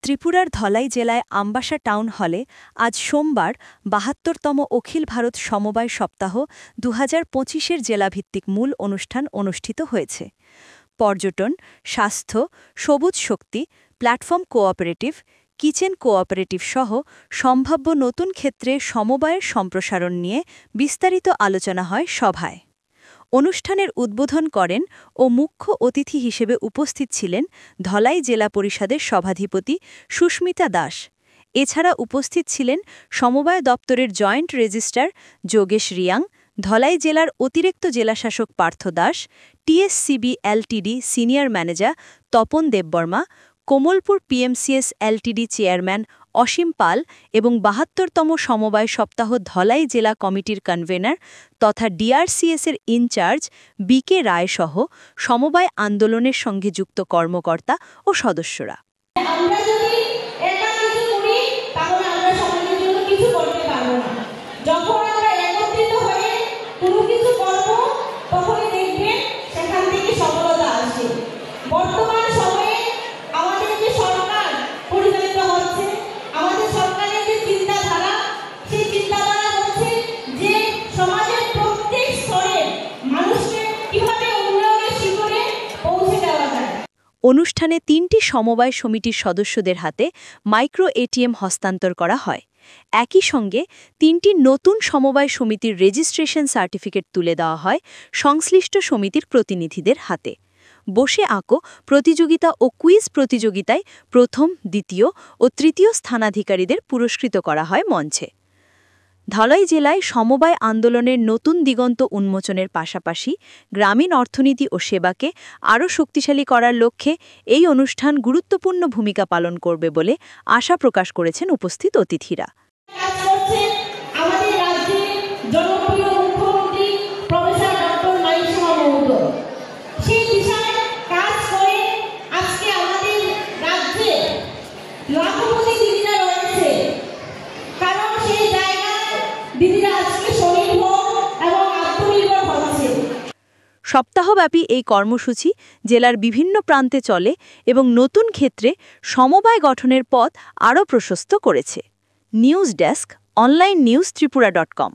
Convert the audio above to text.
ত্রিপুরার ধলাই জেলায় আমবাসা টাউন হলে আজ সোমবার ৭২তম অখিল ভারত সমবায় সপ্তাহ ২০২৫-এর জেলাভিত্তিক মূল অনুষ্ঠান অনুষ্ঠিত হয়েছে। পর্যটন, স্বাস্থ্য, সবুজ শক্তি, প্ল্যাটফর্ম কোঅপারেটিভ, কিচেন কোঅপারেটিভ সহ সম্ভাব্য নতুন ক্ষেত্রে সমবায়ের সম্প্রসারণ নিয়ে বিস্তারিত আলোচনা হয় সভায়। অনুষ্ঠানের উদ্বোধন করেন ও মুখ্য অতিথি হিসেবে উপস্থিত ছিলেন ধলাই জেলা পরিষদের সভাধিপতি সুস্মিতা দাস। এছাড়া উপস্থিত ছিলেন সমবায় দপ্তরের জয়েন্ট রেজিস্ট্রার যোগেশ রিয়াং, ধলাই জেলার অতিরিক্ত জেলাশাসক Partha Das, TSCB LTD senior manager Tapan Debbarma, Kamalpur PMCS LTD chairman Asim Pal এবং ৭২তম সমবায় সপ্তাহ ধলাই জেলা কমিটির কনভেনার তথা ডিআরসিএসের ইনচার্জ বিকে রায় সহ সমবায় আন্দোলনের সঙ্গে যুক্ত কর্মকর্তা ও সদস্যরা। অনুষ্ঠানে ৩টি সমবায় সমিতির সদস্যদের হাতে মাইক্রো এটিএম হস্তান্তর করা হয়। একই সঙ্গে ৩টি নতুন সমবায় সমিতির রেজিস্ট্রেশন সার্টিফিকেট তুলে দেওয়া হয় সংশ্লিষ্ট সমিতির প্রতিনিধিদের হাতে। বসে আঁকো প্রতিযোগিতা ও কুইজ প্রতিযোগিতায় প্রথম, দ্বিতীয় ও তৃতীয় স্থানাধিকারীদের পুরস্কৃত করা হয় মঞ্চে। ধলাই জেলায় সমবায় আন্দোলনের নতুন দিগন্ত উন্মোচনের পাশাপাশি গ্রামীণ অর্থনীতি ও সেবাকে আরও শক্তিশালী করার লক্ষ্যে এই অনুষ্ঠান গুরুত্বপূর্ণ ভূমিকা পালন করবে বলে আশা প্রকাশ করেছেন উপস্থিত অতিথিরা। সপ্তাহব্যাপী এই কর্মসূচি জেলার বিভিন্ন প্রান্তে চলে এবং নতুন ক্ষেত্রে সমবায় গঠনের পথ আরও প্রশস্ত করেছে। News desk, online news ত্রিপুরা.com।